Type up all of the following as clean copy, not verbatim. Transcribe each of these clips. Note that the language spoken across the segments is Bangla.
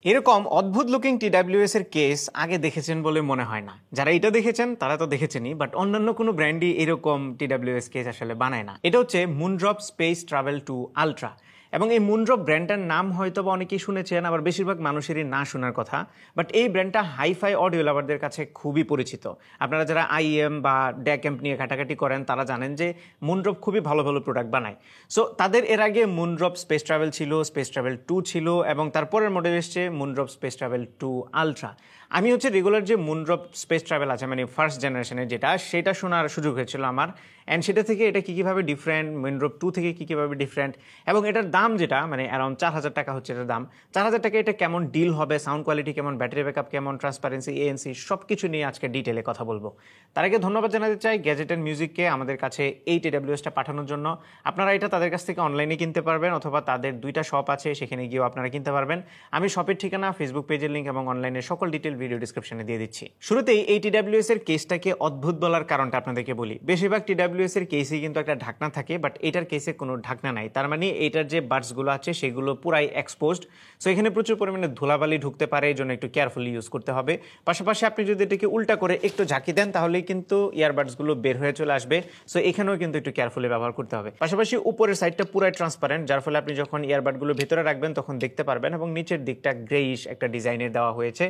এরকম অদ্ভুত লুকিং টিডাব্লিউএস এর কেস আগে দেখেছেন বলে মনে হয় না। যারা এটা দেখেছেন তারা তো দেখেছেনই, বাট অন্যান্য কোনো ব্র্যান্ডই এরকম টিডাব্লিউএস কেস আসলে বানায় না। এটা হচ্ছে মুনড্রপ স্পেস ট্রাভেল 2 আলট্রা। এবং এই মুনড্রপ ব্র্যান্ডটার নাম হয়তো বা অনেকেই শুনেছেন, আবার বেশিরভাগ মানুষেরই না শোনার কথা। বাট এই ব্র্যান্ডটা হাইফাই অডিও লাভারদের কাছে খুবই পরিচিত। আপনারা যারা আইএম বা ড্যাক নিয়ে ঘাটাঘাটি করেন তারা জানেন যে মুনড্রপ খুবই ভালো ভালো প্রোডাক্ট বানায়। সো তাদের এর আগে মুনড্রপ স্পেস ট্রাভেল ছিল, স্পেস ট্রাভেল 2 ছিল, এবং তারপরের মডেল এসছে মুনড্রপ স্পেস ট্রাভেল 2 আলট্রা। আমি হচ্ছে রেগুলার যে মুনড্রপ স্পেস ট্রাভেল আছে, মানে ফার্স্ট জেনারেশনের যেটা, সেটা শোনার সুযোগ হয়েছিল আমার। অ্যান্ড সেটা থেকে এটা কীভাবে ডিফারেন্ট, মুনড্রপ 2 থেকে কীভাবে ডিফারেন্ট, এবং এটার দাম যেটা মানে অ্যারাউন্ড 4,000 টাকা হচ্ছে এটার দাম। 4,000 টাকা এটা কেমন ডিল হবে, সাউন্ড কোয়ালিটি কেমন, ব্যাটারি ব্যাকআপ কেমন, ট্রান্সপারেন্সি, এএনসি সব কিছু নিয়ে আজকে ডিটেলে কথা বলবো। তার আগে ধন্যবাদ জানাতে চাই গ্যাজেট অ্যান্ড মিউজিককে আমাদের কাছে এই টিডাব্লিউএসটা পাঠানোর জন্য। আপনারা এটা তাদের কাছ থেকে অনলাইনে কিনতে পারবেন, অথবা তাদের 2টা শপ আছে, সেখানে গিয়েও আপনারা কিনতে পারবেন। আমি শপের ঠিকানা, ফেসবুক পেজের লিঙ্ক এবং অনলাইনের সকল ডিটেল ভিডিও ডিসক্রিপশনে দিয়ে দিচ্ছি। শুরুতেই এই টিডাব্লিউএস এর কেসটাকে অদ্ভুত বলার কারণটা আপনাদেরকে বলি। বেশিরভাগ টিডাব্লিউএস এর কেসেই কিন্তু একটা ঢাকনা থাকে, বাট এটার কেসে কোনো ঢাকনা নাই। তার মানে এটার যে বাডসগুলো আছে সেগুলো পুরাই এক্সপোজড। সো এখানে প্রচুর পরিমাণে ধুলাবালি ঢুকতে পারে, এই জন্য একটু কেয়ারফুলি ইউজ করতে হবে। পাশাপাশি আপনি যদি এটাকে উল্টা করে একটু ঝাঁকি দেন তাহলেই কিন্তু ইয়ারবাডসগুলো বের হয়ে চলে আসবে। সো এখানেও কিন্তু একটু কেয়ারফুলি ব্যবহার করতে হবে। পাশাপাশি উপরের সাইডটা পুরাই ট্রান্সপারেন্ট, যার ফলে আপনি যখন ইয়ারবাডগুলো ভেতরে রাখবেন তখন দেখতে পারবেন, এবং নিচের দিকটা গ্রেইশ একটা ডিজাইনের দেওয়া হয়েছে।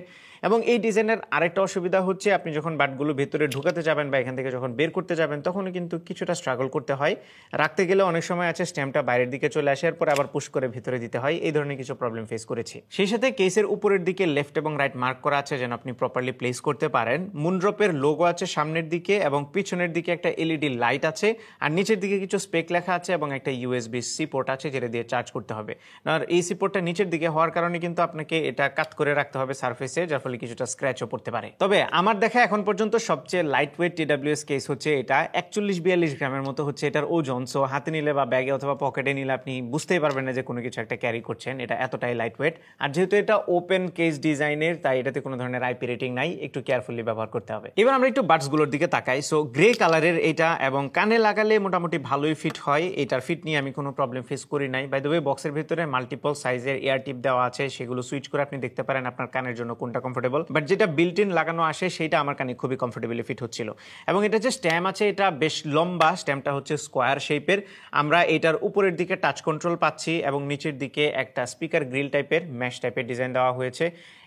এবং এই ডিজাইনের আরেকটা অসুবিধা হচ্ছে, আপনি যখন বাডগুলো ভেতরে ঢুকাতে যাবেন বা এখান থেকে যখন বের করতে যাবেন তখনও কিন্তু কিছুটা স্ট্রাগল করতে হয়। রাখতে গেলে অনেক সময় আছে স্ট্যাম্পটা বাইরের দিকে চলে আসে, এরপর আবার পুশ করে ভিতরে দিতে হয়। এই ধরনের কিছু প্রবলেম ফেস করেছি। সেই সাথে কেসের উপরের দিকে লেফট এবং রাইট মার্ক করা আছে যেন আপনি প্রপারলি প্লেস করতে পারেন। মুনড্রপের লোগো আছে সামনের দিকে, এবং পিছনের দিকে একটা এলইডি লাইট আছে, আর নিচের দিকে কিছু স্পেক লেখা আছে, এবং একটা ইউএসবি-সি পোর্ট আছে যেটা দিয়ে চার্জ করতে হবে। আর এই সি পোর্টটা নিচের দিকে হওয়ার কারণে কিন্তু আপনাকে এটা কাট করে রাখতে হবে সারফেসে, যার ফলে কিছুটা স্ক্র্যাচও পড়তে পারে। তবে আমার দেখা এখন পর্যন্ত সবচেয়ে লাইট ওয়েট টিডাব্লিউএস কেস হচ্ছে এটা। 41-42 গ্রামের মতো হচ্ছে এটার ওজন। সো হাতে নিলে বা ব্যাগে অথবা পকেটে নিলে আপনি বুঝতেই পারবেন না যে কোনো কিছু একটা ক্যারি করছেন। এটা এতটাই লাইট ওয়েট। আর যেহেতু এটা ওপেন কেস ডিজাইনের, তাই এটাতে কোনো ধরনের আইপি রেটিং নাই, একটু কেয়ারফুলি ব্যবহার করতে হবে। এবার আমরা একটু বাডসগুলোর দিকে তাকাই। সো গ্রে কালারের এটা, এবং কানে লাগালে মোটামুটি ভালোই ফিট হয়। এটার ফিট নিয়ে আমি কোনো প্রবলেম ফেস করি নাই। বাই দ্য ওয়ে, বক্সের ভিতরে মাল্টিপল সাইজের এয়ার টিপ দেওয়া আছে, সেগুলো সুইচ করে আপনি দেখতে পারেন আপনার কানের জন্য কোনটা কমফোর্টেবল। বাট যেটা বিল্ট ইন লাগানো আসে সেটা আমার কানে খুবই কমফোর্টেবলি ফিট হচ্ছিল। এবং এটা যে স্ট্যাম্প আছে এটা বেশ লম্বা, স্ট্যাম্পটা হচ্ছে স্কোয়ার শেপের। আমরা এটার উপরের দিকে টাচ কন্ট্রোল পাচ্ছি, এবং নিচের দিকে একটা স্পিকার গ্রিল টাইপের ম্যাশ টাইপের ডিজাইন দেওয়া হয়েছে।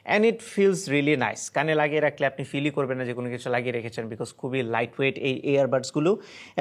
And it feels really nice. কানে লাগিয়ে রাখলে আপনি ফিলই করবেন না যে কোনো কিছু লাগিয়ে রেখেছেন, বিকজ খুবই লাইট ওয়েট এই ইয়ারবাডসগুলো।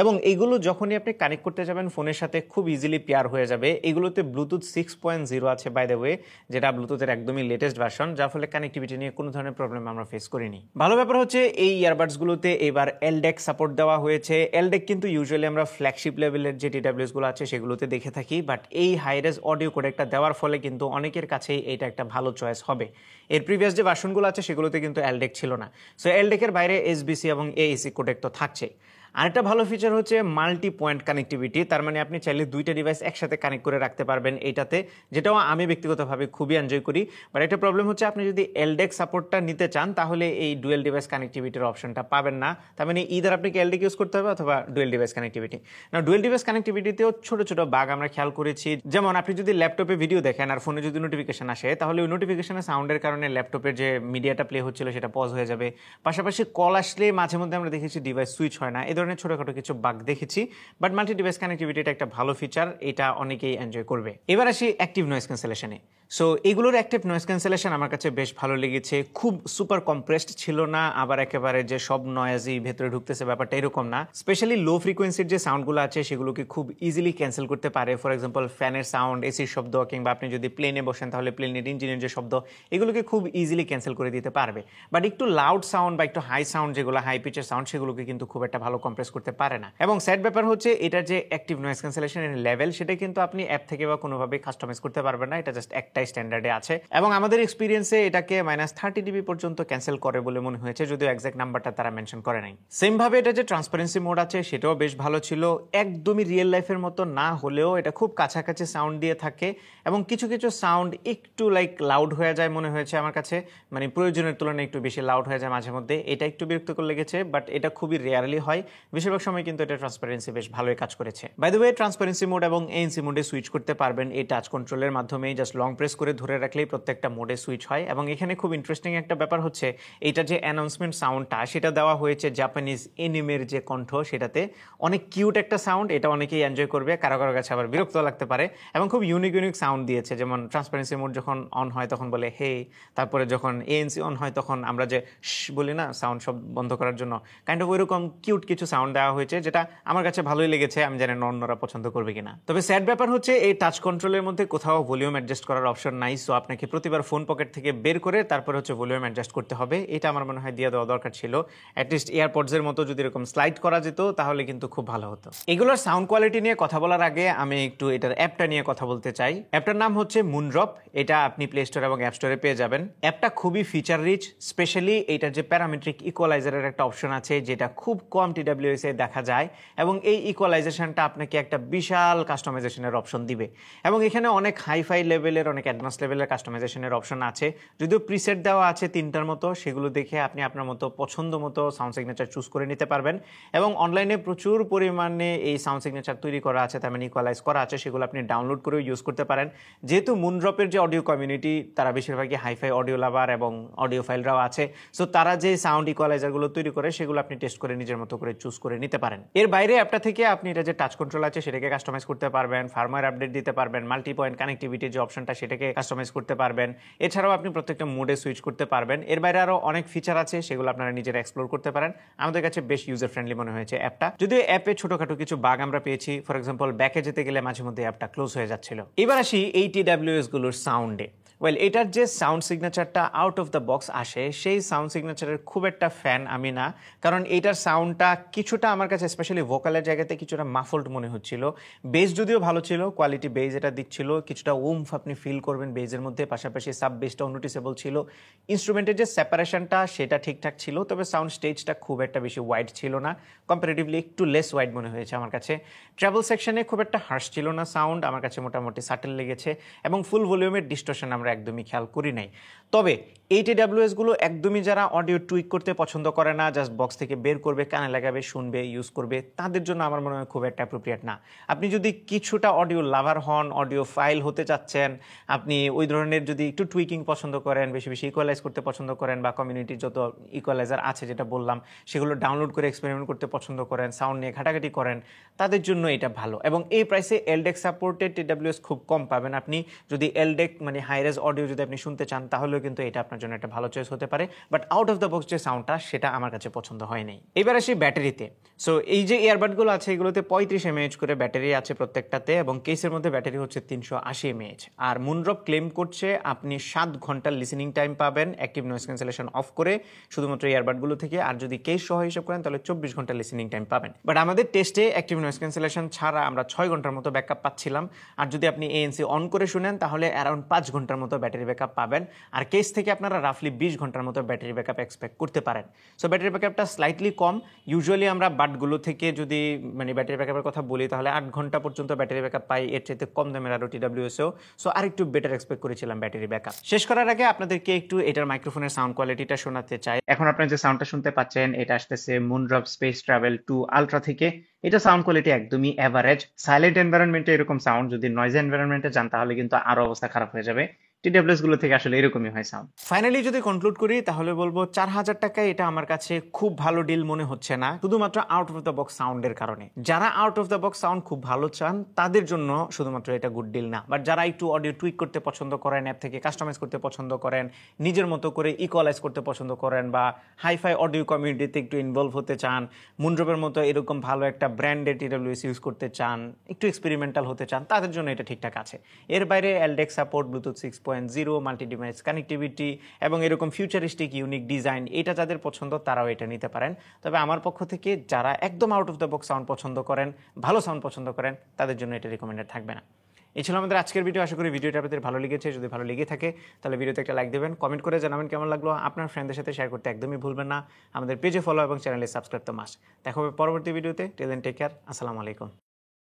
এবং এইগুলো যখনই আপনি কানেক্ট করতে যাবেন ফোনের সাথে খুব ইজিলি পেয়ার হয়ে যাবে। এগুলোতে ব্লুটুথ 6.0 আছে বাই দ্য ওয়ে, যেটা ব্লুটুথের একদমই লেটেস্ট ভার্সন, যার ফলে কানেক্টিভিটি নিয়ে কোনো ধরনের প্রবলেম আমরা ফেস করিনি। ভালো ব্যাপার হচ্ছে এই ইয়ারবাডসগুলোতে এবার এলডেক সাপোর্ট দেওয়া হয়েছে। এলডেক কিন্তু ইউজুয়ালি আমরা ফ্ল্যাগশিপ লেভেলের যে টিডাব্লিউএসগুলো আছে সেগুলোতে দেখে থাকি, বাট এই হাইরেজ অডিও কোডেকটা দেওয়ার ফলে কিন্তু অনেকের কাছেই এটা একটা ভালো চয়েস হবে। এর প্রিভিয়াস যে ভার্সনগুলো আছে সেগুলোতে কিন্তু এলডেক ছিল না। সো এলডেকের বাইরে এসবিসি এবং এএসি কোডেক তো থাকছেই। আরেকটা ভালো ফিচার হচ্ছে মাল্টি পয়েন্ট কানেক্টিভিটি। তার মানে আপনি চাইলে 2টা ডিভাইস একসাথে কানেক্ট করে রাখতে পারবেন এইটাতে, যেটাও আমি ব্যক্তিগতভাবে খুবই এনজয় করি। বাট একটা প্রবলেম হচ্ছে, আপনি যদি এলডেক সাপোর্টটা নিতে চান তাহলে এই ডুয়েল ডিভাইস কানেক্টিভিটির অপশনটা পাবেন না। তার মানে ইদার আপনাকে এলডেক ইউজ করতে হবে অথবা ডুয়েল ডিভাইস কানেক্টিভিটি। না, ডুয়েল ডিভাইস কানেক্টিভিটিতেও ছোট ছোট বাগ আমরা খেয়াল করেছি। যেমন আপনি যদি ল্যাপটপে ভিডিও দেখেন আর ফোনে যদি নোটিফিকেশন আসে, তাহলে ওই নোটিফিকেশনের সাউন্ডের কারণে ল্যাপটপের যে মিডিয়াটা প্লে হচ্ছিল সেটা পজ হয়ে যাবে। পাশাপাশি কল আসলে মাঝে মধ্যে আমরা দেখেছি ডিভাইস সুইচ হয় না। এই ধরনের ছোটখাটো কিছু বাগ দেখেছি। বাট মাল্টি ডিভাইস কানেক্টিভিটি এটা একটা ভালো ফিচার, এটা অনেকেই এনজয় করবে। এবার আসি অ্যাক্টিভ নয়েজ ক্যান্সেলেশনে। সো এগুলোর অ্যাক্টিভ নয়েজ ক্যান্সেলেশন আমার কাছে বেশ ভালো লেগেছে। খুব সুপার কম্প্রেসড ছিল না, আবার একেবারে যে সব নয়েজই ভেতরে ঢুকতেছে ব্যাপারটা এরকম না। স্পেশালি লো ফ্রিকোয়েন্সির যে সাউন্ডগুলো আছে সেগুলোকে খুব ইজিলি ক্যান্সেল করতে পারে। ফর এক্সাম্পল ফ্যানের সাউন্ড, এসির শব্দ, কিংবা আপনি যদি প্লেনে বসেন তাহলে প্লেনের ইঞ্জিনের যে শব্দ, এগুলোকে খুব ইজিলি ক্যান্সেল করে দিতে পারবে। বাট একটু লাউড সাউন্ড বা একটু হাই সাউন্ড, যেগুলো হাই পিচের সাউন্ড, সেগুলোকে কিন্তু খুব একটা ভালো কম্প্রেস করতে পারে না। এবং স্যাড ব্যাপার হচ্ছে এটার যে অ্যাক্টিভ নয়েজ ক্যান্সেলেশনের লেভেল, সেটা কিন্তু আপনি অ্যাপ থেকে বা কোনোভাবে কাস্টমাইজ করতে পারবেন না। এটা জাস্ট একটাই স্ট্যান্ডার্ডে আছে, এবং আমাদের এক্সপিরিয়েন্সে এটাকে -30 ডিবি পর্যন্ত ক্যান্সেল করে বলে মনে হয়েছে, যদিও এক্সাক্ট নাম্বারটা তারা মেনশন করে নাই। সেম ভাবে এটা যে ট্রান্সপারেন্সি মোড আছে সেটাও বেশ ভালো ছিল। একদমই রিয়েল লাইফের মতো না হলেও এটা খুব কাছাকাছি সাউন্ড দিয়ে থাকে, এবং কিছু কিছু সাউন্ড একটু লাইক লাউড হয়ে যায় মনে হয়েছে আমার কাছে, মানে প্রয়োজনের তুলনায় একটু বেশি লাউড হয়ে যায় মাঝে মধ্যে। এটা একটু বিরক্তিকর লেগেছে, বাট এটা খুবই রেয়ারলি হয়। বেশিরভাগ সময় কিন্তু এটা ট্রান্সপারেন্সি বেশ ভালোই কাজ করেছে। By the way, transparency mode এবং এএনসি মোডে সুইচ করতে পারবেন এই টাচ কন্ট্রোলের মাধ্যমে। জাস্ট লং প্রেস প্রেস করে ধরে রাখলেই প্রত্যেকটা মোডে সুইচ হয়। এবং এখানে খুব ইন্টারেস্টিং একটা ব্যাপার হচ্ছে এইটা যে অ্যানাউন্সমেন্ট সাউন্ডটা সেটা দেওয়া হয়েছে জাপানিজ এনিমের যে কণ্ঠ, সেটাতে অনেক কিউট একটা সাউন্ড, এটা অনেকেই এনজয় করবে, কারো কারো কাছে আবার বিরক্ত লাগতে পারে। এবং খুব ইউনিক ইউনিক সাউন্ড দিয়েছে, যেমন ট্রান্সপারেন্সি মোড যখন অন হয় তখন বলে হে, তারপরে যখন ANC অন হয় তখন আমরা যে বলি না সাউন্ড সব বন্ধ করার জন্য, কাইন্ড অফ ওইরকম কিউট কিছু সাউন্ড দেওয়া হয়েছে, যেটা আমার কাছে ভালোই লেগেছে। আমি জানি না অন্যরা পছন্দ করবে কিনা। তবে স্যাড ব্যাপার হচ্ছে এই টাচ কন্ট্রোলের মধ্যে কোথাও ভলিউম অ্যাডজাস্ট করার অপশন নাই। সো আপনাকে প্রতিবার ফোন পকেট থেকে বের করে তারপর হচ্ছে ভলিউম অ্যাডজাস্ট করতে হবে। এটা আমার মনে হয় দিয়ে দেওয়া দরকার ছিল। অ্যাটলিস্ট এয়ারপডসের মতো যদি এরকম স্লাইড করা যেত তাহলে কিন্তু খুব ভালো হতো। এগুলোর সাউন্ড কোয়ালিটি নিয়ে কথা বলার আগে আমি একটু এটার অ্যাপটা নিয়ে কথা বলতে চাই। অ্যাপটার নাম হচ্ছে মুনড্রপ। এটা আপনি প্লে স্টোর এবং অ্যাপ স্টোরে পেয়ে যাবেন। অ্যাপটা খুবই ফিচার রিচ, স্পেশালি এটার যে প্যারামেট্রিক ইকুয়ালাইজারের একটা অপশন আছে, যেটা খুব কম TWS এ দেখা যায়। এবং এই ইকুয়ালাইজেশনটা আপনাকে একটা বিশাল কাস্টমাইজেশনের অপশন দিবে। এবং এখানে অনেক হাইফাই লেভেলের, অনেক অ্যাডভান্স লেভেলের কাস্টমাইজেশনের অপশন আছে। যদিও প্রিসেট দেওয়া আছে 3টার মতো, সেগুলো দেখে আপনি আপনার মতো পছন্দ মতো সাউন্ড সিগনেচার চুজ করে নিতে পারবেন। এবং অনলাইনে প্রচুর পরিমাণে এই সাউন্ড সিগনেচার তৈরি করা আছে, তার মানে ইকুয়ালাইজ করা আছে, সেগুলো আপনি ডাউনলোড করেও ইউজ করতে পারেন। যেহেতু মুনড্রপের যে অডিও কমিউনিটি, তারা বেশিরভাগই হাইফাই অডিও লাভার এবং অডিও ফাইলরাও আছে। সো তারা যে সাউন্ড ইকুয়ালাইজারগুলো তৈরি করে সেগুলো আপনি টেস্ট করে নিজের মতো করে চুজ করে নিতে পারেন। এর বাইরে অ্যাপটা থেকে আপনি এটা যে টাচ কন্ট্রোল আছে সেটাকে কাস্টমাইজ করতে পারবেন, ফার্মওয়্যার আপডেট দিতে পারবেন, মাল্টি পয়েন্ট কানেক্টিভিটি যে অপশনটা সেটাকে কাস্টমাইজ করতে পারবেন। এছাড়াও আপনি প্রত্যেকটা মোডে সুইচ করতে পারবেন। এর বাইরে আরও অনেক ফিচার আছে, সেগুলো আপনারা নিজেরা এক্সপ্লোর করতে পারেন। আমাদের কাছে বেশ ইউজার ফ্রেন্ডলি মনে হয়েছে অ্যাপটা। যদিও অ্যাপে ছোটখাটো কিছু বাগ আমরা পেয়েছি। ফর এক্সাম্পল, ব্যাকে যেতে গেলে মাঝে মধ্যে অ্যাপটা ক্লোজ হয়ে যাচ্ছিল। এবার আসি এই TWS গুলোর সাউন্ডে। ওয়েল, এটার যে সাউন্ড সিগনেচারটা আউট অফ দ্য বক্স আসে, সেই সাউন্ড সিগনেচারের খুব একটা ফ্যান আমি না। কারণ এইটার সাউন্ডটা কিছুটা আমার কাছে, স্পেশালি ভোকালের জায়গাতে, কিছুটা মাফল্ড মনে হচ্ছিল। বেস যদিও ভালো ছিল, কোয়ালিটি বেস এটা দিচ্ছিল, কিছুটা উমফ আপনি ফিল করবেন বেজের মধ্যে, পাশাপাশি সাব বেসটাও নোটিসেবল ছিল। ইনস্ট্রুমেন্টের যে সেপারেশনটা সেটা ঠিকঠাক ছিল, তবে সাউন্ড স্টেজটা খুব একটা বেশি ওয়াইড ছিল না, কম্পারেটিভলি একটু লেস ওয়াইড মনে হয়েছে আমার কাছে। ট্রাভেল সেকশনে খুব একটা হার্শ ছিল না সাউন্ড, আমার কাছে মোটামুটি সাটেল লেগেছে। এবং ফুল ভলিউমের ডিস্টর্শন আমরা একদমই খেয়াল করি নাই। তবে এই TWS গুলো একদমই যারা অডিও টুইক করতে পছন্দ করে না, জাস্ট বক্স থেকে বের করবে, কানে লাগাবে, শুনবে, ইউজ করবে, তাদের জন্য আমার মনে হয় খুব একটা অ্যাপ্রোপ্রিয়েট না। আপনি যদি কিছুটা অডিও লাভার হন, অডিও ফাইল হতে চাচ্ছেন, আপনি ওই ধরনের যদি একটু টুইকিং পছন্দ করেন, বেশি বেশি ইকুয়ালাইজ করতে পছন্দ করেন, বা কমিউনিটির যত ইকুয়ালাইজার আছে যেটা বললাম সেগুলো ডাউনলোড করে এক্সপেরিমেন্ট করতে পছন্দ করেন, সাউন্ড নিয়ে ঘাটাঘাটি করেন, তাদের জন্য এটা ভালো। এবং এই প্রাইসে LDAC সাপোর্টেড TWS খুব কম পাবেন আপনি। যদি LDAC মানে হাইরেজ অডিও যদি আপনি শুনতে চান তাহলেও কিন্তু এটা আপনার জন্য একটা ভালো চয়েস হতে পারে। But out of the box যে সাউন্ডটা, সেটা আমার কাছে পছন্দ হয় নাই। এবার আসি ব্যাটারিতে। সো এই যে ইয়ারবাডগুলো আছে এগুলোতে 35 mAh করে ব্যাটারি আছে প্রত্যেকটাতে, এবং কেসের মধ্যে ব্যাটারি হচ্ছে 380 mAh। আর মুনড্রপ ক্লেম করছে আপনি 7 ঘন্টার লিসেনিং টাইম পাবেন অ্যাক্টিভ নয়েজ ক্যান্সেলেশন অফ করে, শুধুমাত্র ইয়ারবাডগুলো থেকে। আর যদি কেস সহ হিসাব করেন তাহলে 24 ঘন্টার লিসেনিং টাইম পাবেন। বাট আমাদের টেস্টে অ্যাক্টিভ নয়েজ ক্যান্সেলেশন ছাড়া আমরা 6 ঘন্টার মতো ব্যাকআপ পাচ্ছিলাম। আর যদি আপনি ANC অন করে শুনেন তাহলে অ্যারাউন্ড 5 ঘন্টার মতো ব্যাটারি ব্যাকআপ পাবেন। আর কেস থেকে আপনারা রাফলি 20 ঘন্টার মতো ব্যাটারি ব্যাকআপ এক্সপেক্ট করতে পারেন। সো ব্যাটারি ব্যাকআপটা স্লাইটলি কম। ইউজুয়ালি আমরা বাডগুলো থেকে যদি মানে ব্যাটারি ব্যাকআপের কথা বলি তাহলে 8 ঘন্টা পর্যন্ত ব্যাটারি ব্যাকআপ পাই, এর চাইতে কম দামের আরও TWSও। সো আরেকটু বেটার এক্সপেক্ট করেছিলাম ব্যাটারি ব্যাকআপ। শেষ করার আগে আপনাদেরকে একটু এটার মাইক্রোফোনের সাউন্ড কোয়ালিটিটা শোনাতে চাই। এখন আপনারা যে সাউন্ডটা শুনতে পাচ্ছেন এটা আসতেছে মুনড্রপ স্পেস ট্রাভেল 2 আলট্রা থেকে। এটা সাউন্ড কোয়ালিটি একদমই এভারেজ। সাইলেন্ট এনভায়রনমেন্টে এরকম সাউন্ড, যদি নয়েজ এনভায়রনমেন্টে যান তাহলে কিন্তু আরো অবস্থা খারাপ হয়ে যাবে। TWS গুলো থেকে আসলে এরকমই হয় সাউন্ড। ফাইনালি যদি কনক্লুড করি তাহলে বলবো 4000 টাকায় এটা আমার কাছে খুব ভালো ডিল মনে হচ্ছে না, শুধুমাত্র আউট অফ দ্য বক্স সাউন্ডের কারণে। যারা out of the box sound খুব ভালো চান তাদের জন্য শুধুমাত্র এটা গুড ডিল না। বাট যারা একটু অডিও টুইক করতে পছন্দ করেন, অ্যাপ থেকে কাস্টমাইজ করতে পছন্দ করেন, নিজের মতো করে ইকুয়ালাইজ করতে পছন্দ করেন, বা হাইফাই অডিও কমিউনিটিতে একটু ইনভলভ হতে চান, মুনড্রপের মতো এরকম ভালো একটা ব্র্যান্ডের TWS ইউজ করতে চান, একটু এক্সপেরিমেন্টাল হতে চান, তাদের জন্য এটা ঠিকঠাক আছে। এর বাইরে LDAC support, Bluetooth 6.0, multi device connectivity এবং এরকম ফিউচারিস্টিক ইউনিক ডিজাইন, এটা যাদের পছন্দ তারাও এটা নিতে পারেন। তবে আমার পক্ষ থেকে যারা একদম out of the box sound পছন্দ করেন, ভালো সাউন্ড পছন্দ করেন, তাদের জন্য এটা রিকমেন্ডেড থাকবে না। এই ছিল আমাদের আজকের ভিডিও। আশা করি ভিডিওটা আপনাদের ভালো লেগেছে। যদি ভালো লেগে থাকে তাহলে ভিডিওতে একটা লাইক দেবেন, কমেন্ট করে জানাবেন কেমন লাগলো। আপনার ফ্রেন্ডদের সাথে শেয়ার করতে একদমই ভুলবেন না। আমাদের পেজে ফলো এবং চ্যানেলে সাবস্ক্রাইব তো মাস্ট। দেখা হবে পরবর্তী ভিডিওতে। Till then take care. আসসালামু আলাইকুম।